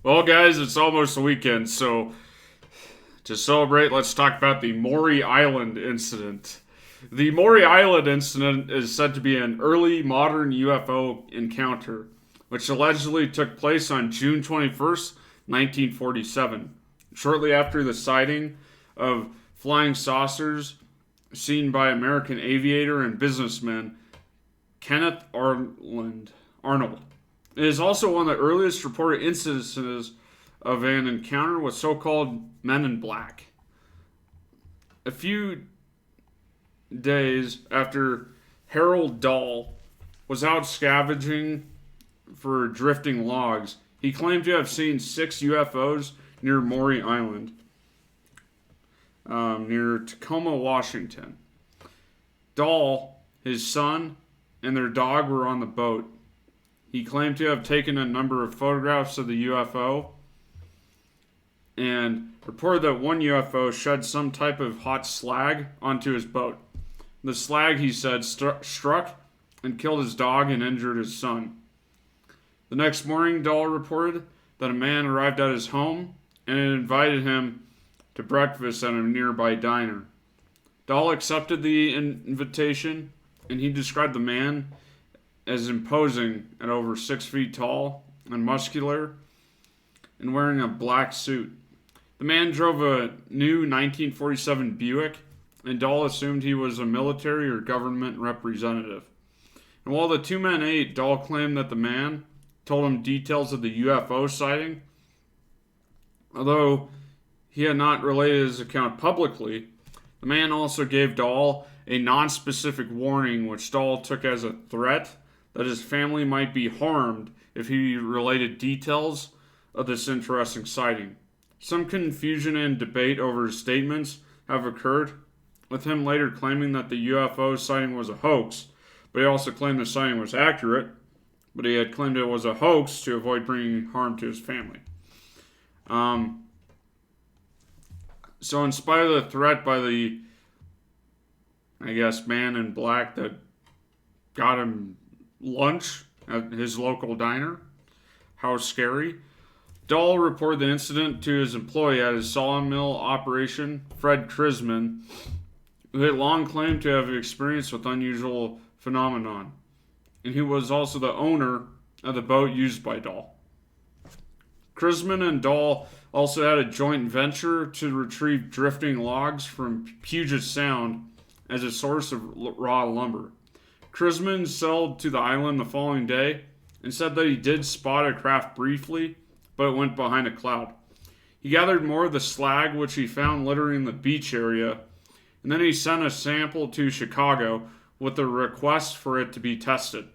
Well, guys, it's almost the weekend, so to celebrate, let's talk about the Maury Island incident. The Maury Island incident is said to be an early modern UFO encounter, which allegedly took place on June 21st, 1947, shortly after the sighting of flying saucers seen by American aviator and businessman Kenneth Arnold. It is also one of the earliest reported instances of an encounter with so called men in black. A few days after Harold Dahl was out scavenging for drifting logs, he claimed to have seen 6 UFOs near Maury Island, near Tacoma, Washington. Dahl, his son, and their dog were on the boat. He claimed to have taken a number of photographs of the UFO and reported that one UFO shed some type of hot slag onto his boat. The slag, he said, struck and killed his dog and injured his son. The next morning, Dahl reported that a man arrived at his home and had invited him to breakfast at a nearby diner. Dahl accepted the invitation, and he described the man as imposing at over 6 feet tall and muscular and wearing a black suit. The man drove a new 1947 Buick, and Dahl assumed he was a military or government representative. And while the two men ate, Dahl claimed that the man told him details of the UFO sighting. Although he had not related his account publicly, the man also gave Dahl a non-specific warning, which Dahl took as a threat that his family might be harmed if he related details of this interesting sighting. Some confusion and debate over his statements have occurred, with him later claiming that the UFO sighting was a hoax, but he also claimed the sighting was accurate, but he had claimed it was a hoax to avoid bringing harm to his family. So in spite of the threat by the, man in black that got him lunch at his local diner, how scary, Dahl reported the incident to his employee at his sawmill operation, Fred Crisman, who had long claimed to have experience with unusual phenomenon, and who was also the owner of the boat used by Dahl. Crisman and Dahl also had a joint venture to retrieve drifting logs from Puget Sound as a source of raw lumber. Crisman sailed to the island the following day and said that he did spot a craft briefly, but it went behind a cloud. He gathered more of the slag which he found littering the beach area, and then he sent a sample to Chicago with a request for it to be tested.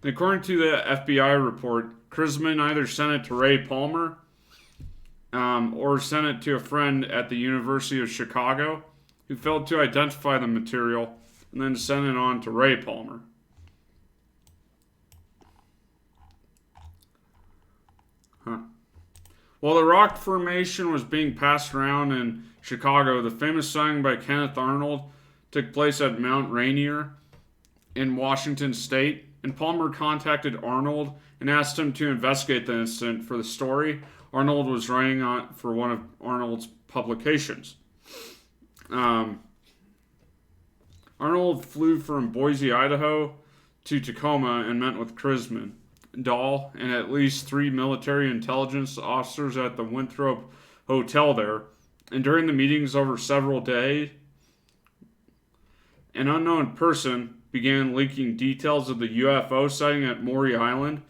And according to the FBI report, Crisman either sent it to Ray Palmer or sent it to a friend at the University of Chicago who failed to identify the material and then sent it on to Ray Palmer. While the rock formation was being passed around in Chicago, the famous sighting by Kenneth Arnold took place at Mount Rainier in Washington State, and Palmer contacted Arnold and asked him to investigate the incident for the story Arnold was writing on for one of Arnold's publications. Arnold flew from Boise, Idaho to Tacoma and met with Crisman, Dahl, and at least 3 military intelligence officers at the Winthrop Hotel there. And during the meetings over several days, an unknown person began leaking details of the UFO sighting at Maury Island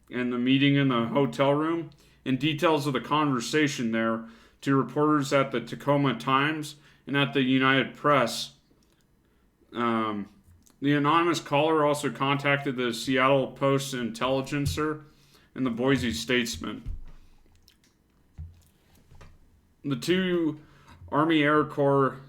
and the meeting in the hotel room and details of the conversation there to reporters at the Tacoma Times and at the United Press. The anonymous caller also contacted the Seattle Post Intelligencer and the Boise Statesman. The 2 Army Air Corps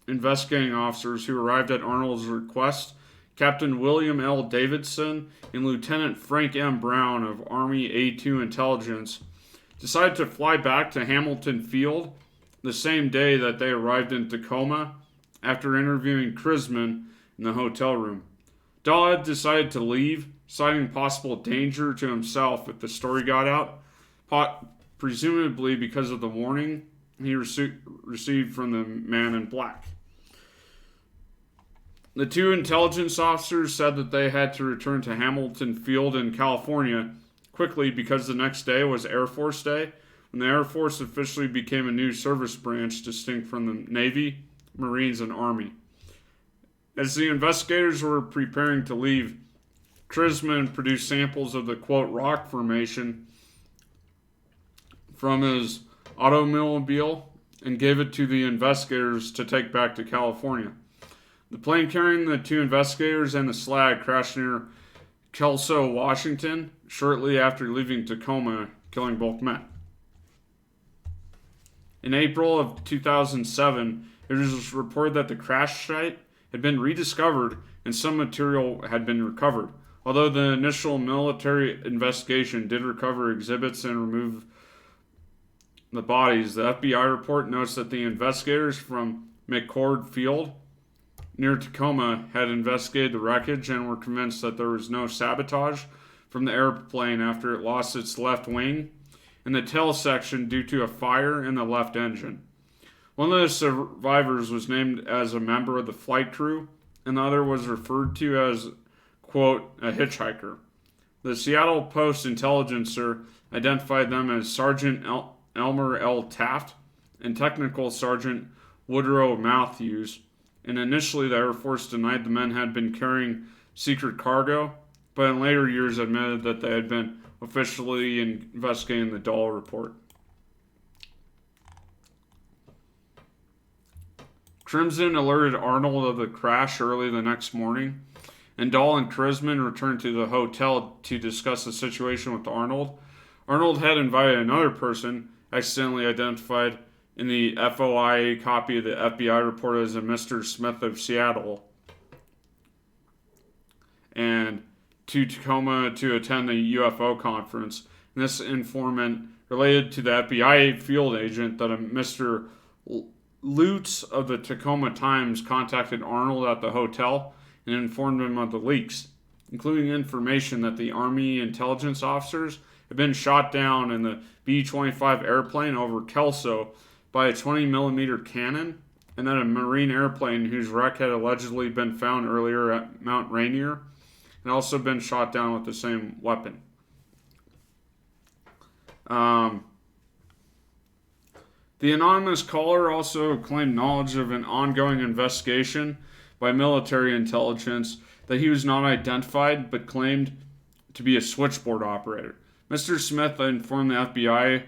investigating officers who arrived at Arnold's request, Captain William L. Davidson and Lieutenant Frank M. Brown of Army A-2 Intelligence, decided to fly back to Hamilton Field the same day that they arrived in Tacoma after interviewing Crisman in the hotel room. Dahl had decided to leave, citing possible danger to himself if the story got out, presumably because of the warning he received from the man in black. The two intelligence officers said that they had to return to Hamilton Field in California quickly because the next day was Air Force Day, when the Air Force officially became a new service branch distinct from the Navy, Marines, and Army. As the investigators were preparing to leave, Crisman produced samples of the, quote, rock formation from his automobile and gave it to the investigators to take back to California. The plane carrying the two investigators and the slag crashed near Kelso, Washington, shortly after leaving Tacoma, killing both men. In April of 2007, it was reported that the crash site had been rediscovered and some material had been recovered. Although the initial military investigation did recover exhibits and remove the bodies, the FBI report notes that the investigators from McCord Field near Tacoma had investigated the wreckage and were convinced that there was no sabotage from the airplane after it lost its left wing and the tail section due to a fire in the left engine. One of the survivors was named as a member of the flight crew, and the other was referred to as, quote, a hitchhiker. The Seattle Post intelligencer identified them as Sergeant Elmer L. Taft and Technical Sergeant Woodrow Matthews, and initially the Air Force denied the men had been carrying secret cargo, but in later years admitted that they had been officially investigating the Dahl report. Crisman alerted Arnold of the crash early the next morning, and Dahl and Crisman returned to the hotel to discuss the situation with Arnold. Arnold had invited another person, accidentally identified in the FOIA copy of the FBI report as a Mr. Smith of Seattle, and to Tacoma to attend the UFO conference. And this informant related to the FBI field agent that a Mr. Lutz of the Tacoma Times contacted Arnold at the hotel and informed him of the leaks, including information that the Army intelligence officers had been shot down in the B-25 airplane over Kelso by a 20mm cannon, and that a Marine airplane whose wreck had allegedly been found earlier at Mount Rainier had also been shot down with the same weapon. The anonymous caller also claimed knowledge of an ongoing investigation by military intelligence that he was not identified but claimed to be a switchboard operator. Mr. Smith informed the FBI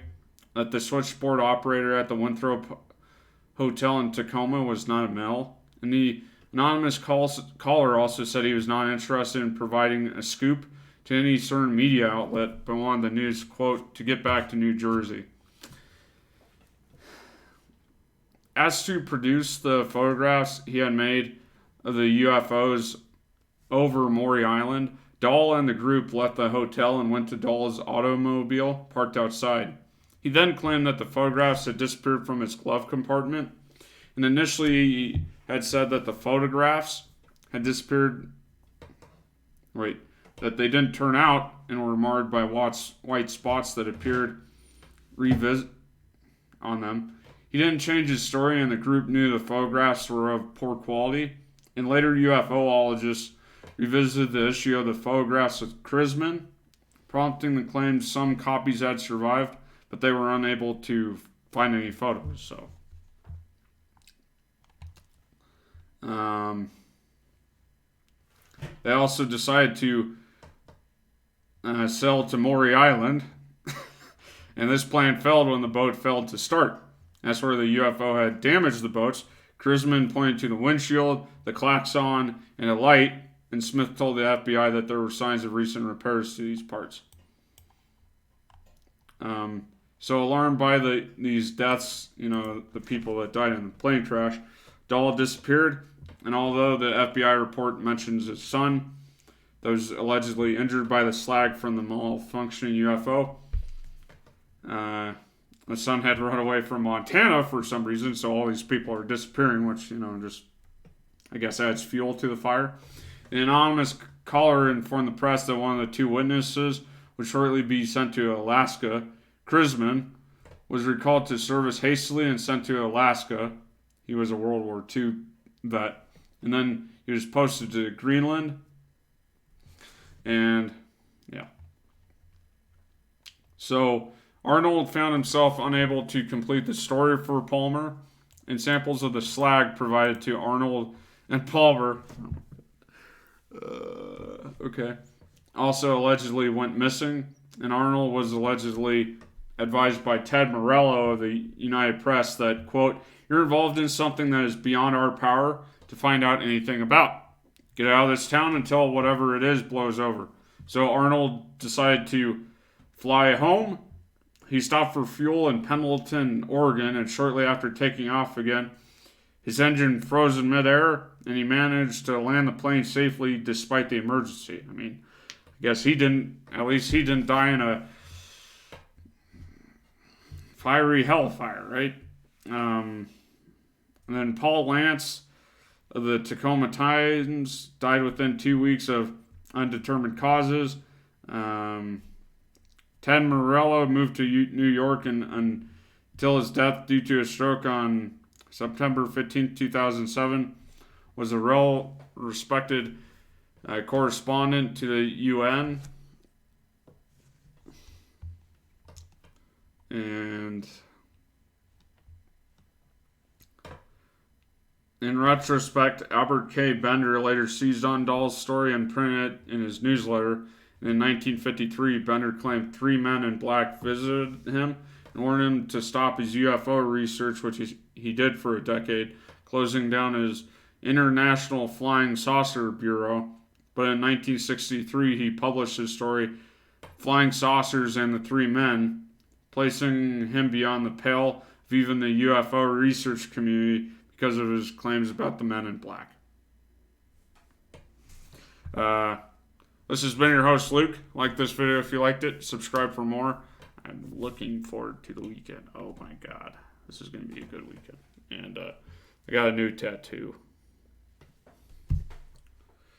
that the switchboard operator at the Winthrop Hotel in Tacoma was not a male, and the anonymous caller also said he was not interested in providing a scoop to any certain media outlet, but wanted the news, quote, to get back to New Jersey. Asked to produce the photographs he had made of the UFOs over Maury Island, Dahl and the group left the hotel and went to Dahl's automobile parked outside. He then claimed that the photographs had disappeared from his glove compartment, and initially he had said that the photographs had disappeared, that they didn't turn out and were marred by white spots that appeared on them. He didn't change his story, and the group knew the photographs were of poor quality. And later, UFOologists revisited the issue of the photographs with Crisman, prompting the claim some copies had survived, but they were unable to find any photos. So, they also decided to sail to Maury Island, and this plan failed when the boat failed to start. That's where the UFO had damaged the boats. Crisman pointed to the windshield, the klaxon, and a light, and Smith told the FBI that there were signs of recent repairs to these parts. So alarmed by these deaths, the people that died in the plane crash, Dahl disappeared, and although the FBI report mentions his son, those allegedly injured by the slag from the malfunctioning UFO, the son had run away from Montana for some reason, so all these people are disappearing, which, just, I guess, adds fuel to the fire. An anonymous caller informed the press that one of the two witnesses would shortly be sent to Alaska. Crisman, was recalled to service hastily and sent to Alaska. He was a World War II vet. And then he was posted to Greenland. And, yeah. So, Arnold found himself unable to complete the story for Palmer, and samples of the slag provided to Arnold and Palmer also allegedly went missing, and Arnold was allegedly advised by Ted Morello of the United Press that, quote, "You're involved in something that is beyond our power to find out anything about. Get out of this town until whatever it is blows over." So Arnold decided to fly home. He stopped for fuel in Pendleton, Oregon, and shortly after taking off again, his engine froze in midair, and he managed to land the plane safely despite the emergency. I mean, I guess he didn't die in a fiery hellfire, right? And then Paul Lance of the Tacoma Times died within 2 weeks of undetermined causes. Ted Morello moved to New York until his death due to a stroke on September 15, 2007. Was a well-respected correspondent to the UN. And in retrospect, Albert K. Bender later seized on Dahl's story and printed it in his newsletter. And in 1953, Bender claimed 3 men in black visited him and warned him to stop his UFO research, which he did for a decade, closing down his International Flying Saucer Bureau. But in 1963, he published his story, Flying Saucers and the 3 Men, placing him beyond the pale of even the UFO research community because of his claims about the men in black. This has been your host, Luke. Like this video if you liked it. Subscribe for more. I'm looking forward to the weekend. Oh my god. This is going to be a good weekend. And I got a new tattoo.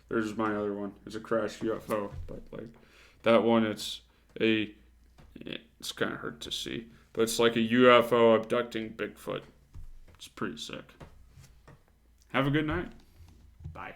There's my other one. It's a crashed UFO. But like that one, it's kind of hard to see. But it's like a UFO abducting Bigfoot. It's pretty sick. Have a good night. Bye.